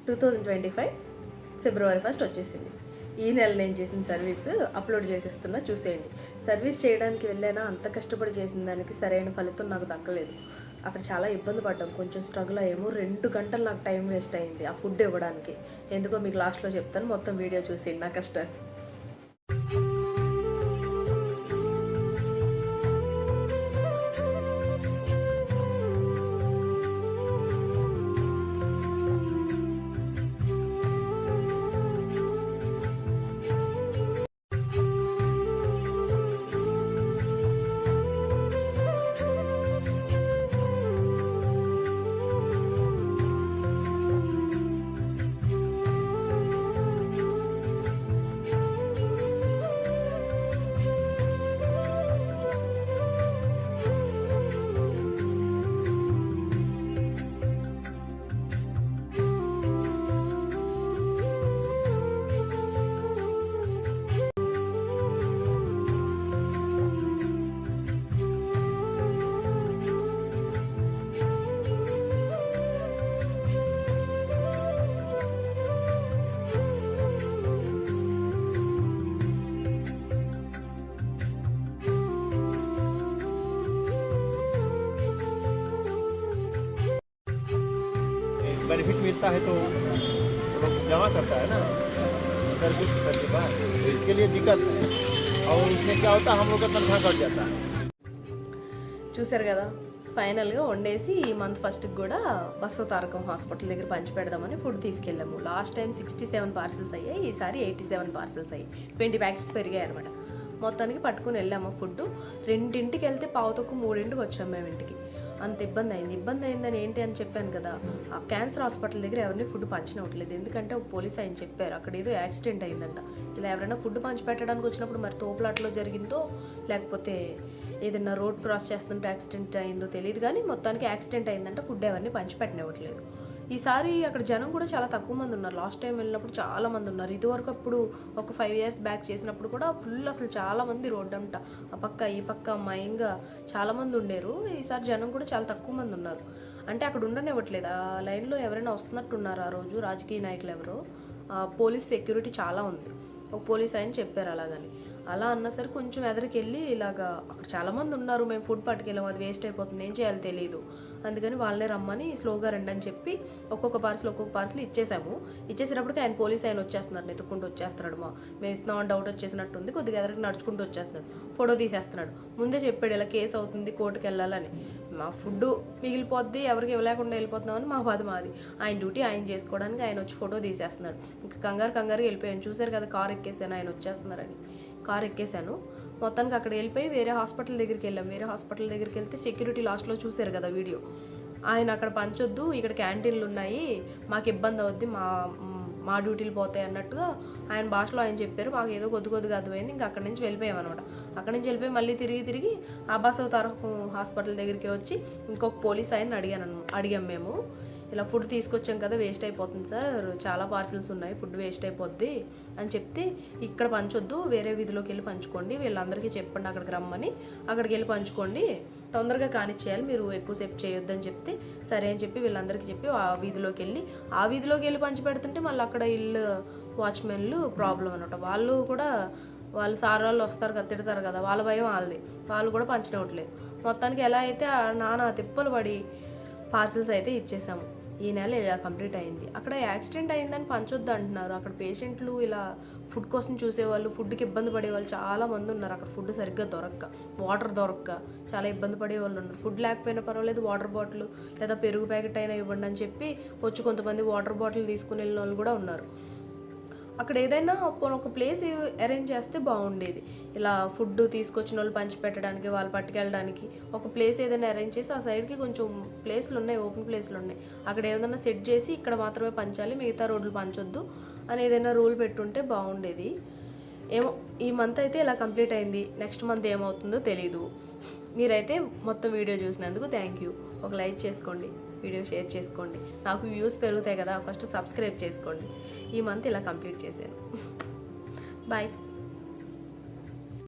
2025 ఫిబ్రవరి 1 వచ్చేసింది. ఈ నెల నేను చేసిన సర్వీస్ అప్లోడ్ చేసేస్తున్నా, చూసేయండి. సర్వీస్ చేయడానికి వెళ్ళానా, అంత కష్టపడి చేసిన దానికి సరైన ఫలితం నాకు దక్కలేదు. అక్కడ చాలా ఇబ్బంది పడ్డాం, కొంచెం స్ట్రగుల్ అయ్యాము. 2 గంటలు నాకు టైం వేస్ట్ అయింది ఆ ఫుడ్ ఇవ్వడానికి. ఎందుకో మీకు లాస్ట్లో చెప్తాను, మొత్తం వీడియో చూసేయండి నా కష్టాన్ని. बेनिफिट मिलता है तो लोग जमा करता है ना सर्विस करने के बाद, तो इसके लिए दिक्कत है। और इसमें क्या होता है, हम लोग का तनख्वाह कट जाता है। చూసారు కదా, ఫైనల్గా వండేసి ఈ మంత్ ఫస్ట్కి కూడా బసవ తారకం హాస్పిటల్ దగ్గర పంచి పెడదామని ఫుడ్ తీసుకెళ్ళాము. లాస్ట్ టైం 67 పార్సల్స్ అయ్యాయి, ఈసారి 87 పార్సల్స్ అయ్యాయి. 20 ప్యాకెట్స్ పెరిగాయి అనమాట. మొత్తానికి పట్టుకుని వెళ్ళాము ఫుడ్. 2ంటికి వెళ్తే 2:45 వచ్చాము మేము ఇంటికి. అంత ఇబ్బంది అయిందని ఏంటి అని చెప్పాను కదా, ఆ క్యాన్సర్ హాస్పిటల్ దగ్గర ఎవరిని ఫుడ్ పంచినట్లేదు. ఎందుకంటే ఒక పోలీస్ ఆయన చెప్పారు అక్కడ ఏదో యాక్సిడెంట్ అయిందంట. ఇలా ఎవరైనా ఫుడ్ పంచి పెట్టడానికి వచ్చినప్పుడు మరి తోపులాట్లో జరిగిందో లేకపోతే ఏదైనా రోడ్ క్రాస్ చేస్తుంటే యాక్సిడెంట్ అయిందో తెలియదు, కానీ మొత్తానికి యాక్సిడెంట్ అయిందంట. ఫుడ్ ఎవరిని పంచిపెట్టనివ్వట్లేదు. ఈసారి అక్కడ జనం కూడా చాలా తక్కువ మంది ఉన్నారు. లాస్ట్ టైం వెళ్ళినప్పుడు చాలా మంది ఉన్నారు. ఇదివరకు అప్పుడు ఒక 5 years బ్యాక్ చేసినప్పుడు కూడా ఫుల్, అసలు చాలా మంది రోడ్డు అంట ఆ పక్క ఈ పక్క మయంగా చాలామంది ఉండేరు. ఈసారి జనం కూడా చాలా తక్కువ మంది ఉన్నారు. అంటే అక్కడ ఉండనివ్వట్లేదు. ఆ లైన్లో ఎవరైనా వస్తున్నట్టున్నారు ఆ రోజు, రాజకీయ నాయకులు ఎవరో. పోలీస్ సెక్యూరిటీ చాలా ఉంది. ఒక పోలీస్ ఆయన చెప్పారు అలాగని. అలా అన్నా సరే కొంచెం ఎదరికి వెళ్ళి ఇలాగా అక్కడ చాలామంది ఉన్నారు, మేము ఫుడ్ పట్టుకెళ్ళాము, అది వేస్ట్ అయిపోతుంది, ఏం చేయాలో తెలియదు. అందుకని వాళ్ళనే రమ్మని స్లోగా రండి అని చెప్పి ఒక్కొక్క పార్సల్ ఇచ్చేసాము. ఇచ్చేసేటప్పటికి ఆయన పోలీస్ ఆయన వచ్చేస్తున్నారు, ఎత్తుక్కుంటూ వచ్చేస్తున్నాడు. మేము ఇస్తున్నామని డౌట్ వచ్చేసినట్టుంది, కొద్దిగా ఎదరికి నడుచుకుంటూ వచ్చేస్తున్నాడు, ఫోటో తీసేస్తున్నాడు. ముందే చెప్పాడు ఇలా కేసు అవుతుంది, కోర్టుకు వెళ్ళాలని. మా ఫుడ్ మిగిలిపోద్ది, ఎవరికి ఇవ్వలేకుండా వెళ్ళిపోతున్నామని మా బాధ మాది. ఆయన డ్యూటీ ఆయన చేసుకోవడానికి ఆయన వచ్చి ఫోటో తీసేస్తున్నాడు. ఇంకా కంగారు వెళ్ళిపోయాను. చూశారు కదా, కారు ఎక్కేసాను ఆయన వచ్చేస్తున్నారని. కారు ఎక్కేసాను. మొత్తానికి అక్కడ వెళ్ళిపోయి వేరే హాస్పిటల్ దగ్గరికి వెళ్ళాం. వేరే హాస్పిటల్ దగ్గరికి వెళ్తే సెక్యూరిటీ లాస్ట్లో చూశారు కదా వీడియో, ఆయన అక్కడ పంచొద్దు, ఇక్కడ క్యాంటీన్లు ఉన్నాయి, మాకు ఇబ్బంది అవుద్ది, మా డ్యూటీలు పోతాయి అన్నట్టుగా ఆయన భాషలో ఆయన చెప్పారు. మాకు ఏదో కొద్దిగా అర్థమైంది. ఇంకా అక్కడి నుంచి వెళ్ళిపోయాం అనమాట. అక్కడి నుంచి వెళ్ళిపోయి మళ్ళీ తిరిగి ఆ బసవ తారకం హాస్పిటల్ దగ్గరికి వచ్చి ఇంకొక పోలీస్ ఆయన అడిగాం మేము, ఇలా ఫుడ్ తీసుకొచ్చాం కదా, వేస్ట్ అయిపోతుంది సార్, చాలా పార్సిల్స్ ఉన్నాయి, ఫుడ్ వేస్ట్ అయిపోద్ది అని చెప్తే, ఇక్కడ పంచొద్దు, వేరే వీధిలోకి వెళ్ళి పంచుకోండి, వీళ్ళందరికీ చెప్పండి అక్కడికి రమ్మని, అక్కడికి వెళ్ళి పంచుకోండి, తొందరగా కానిచ్చేయాలి, మీరు ఎక్కువసేపు చేయొద్దని చెప్తే సరే అని చెప్పి వీళ్ళందరికీ చెప్పి ఆ వీధిలోకి వెళ్ళి పంచి పెడుతుంటే మళ్ళీ అక్కడ ఇల్లు వాచ్మెన్లు ప్రాబ్లం అనమాట. వాళ్ళు సార్ వాళ్ళు వస్తారు కదా, తిడతారు కదా, వాళ్ళ భయం వాళ్ళది, వాళ్ళు కూడా పంచినట్లేదు. మొత్తానికి ఎలా అయితే నానా తిప్పలు పడి పార్సిల్స్ అయితే ఇచ్చేసాము. ఈ నెల ఇలా కంప్లీట్ అయింది. అక్కడ యాక్సిడెంట్ అయిందని పంచొద్దు అంటున్నారు. అక్కడ పేషెంట్లు ఇలా ఫుడ్ కోసం చూసేవాళ్ళు, ఫుడ్కి ఇబ్బంది పడేవాళ్ళు చాలా మంది ఉన్నారు. అక్కడ ఫుడ్ సరిగ్గా దొరక్క, వాటర్ దొరక్క చాలా ఇబ్బంది పడే వాళ్ళు ఉన్నారు. ఫుడ్ లేకపోయినా పర్వాలేదు, వాటర్ బాటిల్ లేదా పెరుగు ప్యాకెట్ అయినా ఇవ్వండి అని చెప్పి వచ్చి కొంతమంది వాటర్ బాటిల్ తీసుకుని వెళ్ళిన వాళ్ళు కూడా ఉన్నారు. అక్కడ ఏదైనా ఒక ప్లేస్ అరేంజ్ చేస్తే బాగుండేది. ఇలా ఫుడ్ తీసుకొచ్చిన వాళ్ళు పంచిపెట్టడానికి, వాళ్ళు పట్టుకెళ్ళడానికి ఒక ప్లేస్ ఏదైనా అరేంజ్ చేసి, ఆ సైడ్కి కొంచెం ప్లేస్లు ఉన్నాయి, ఓపెన్ ప్లేస్లు ఉన్నాయి, అక్కడ ఏదైనా సెట్ చేసి ఇక్కడ మాత్రమే పంచాలి, మిగతా రోడ్లు పంచొద్దు అని ఏదైనా రూల్ పెట్టుంటే బాగుండేది. ఏమో ఈ మంత్ అయితే ఇలా కంప్లీట్ అయింది. నెక్స్ట్ మంత్ ఏమవుతుందో తెలీదు. మీరైతే మొత్తం వీడియో చూసినందుకు థ్యాంక్ యూ. ఒక లైక్ చేసుకోండి, వీడియో షేర్ చేసుకోండి, నాకు వ్యూస్ పెరుగుతాయి కదా. ఫస్ట్ సబ్స్క్రైబ్ చేసుకోండి. ఈ మంత్ ఇలా కంప్లీట్ చేశాను. బాయ్.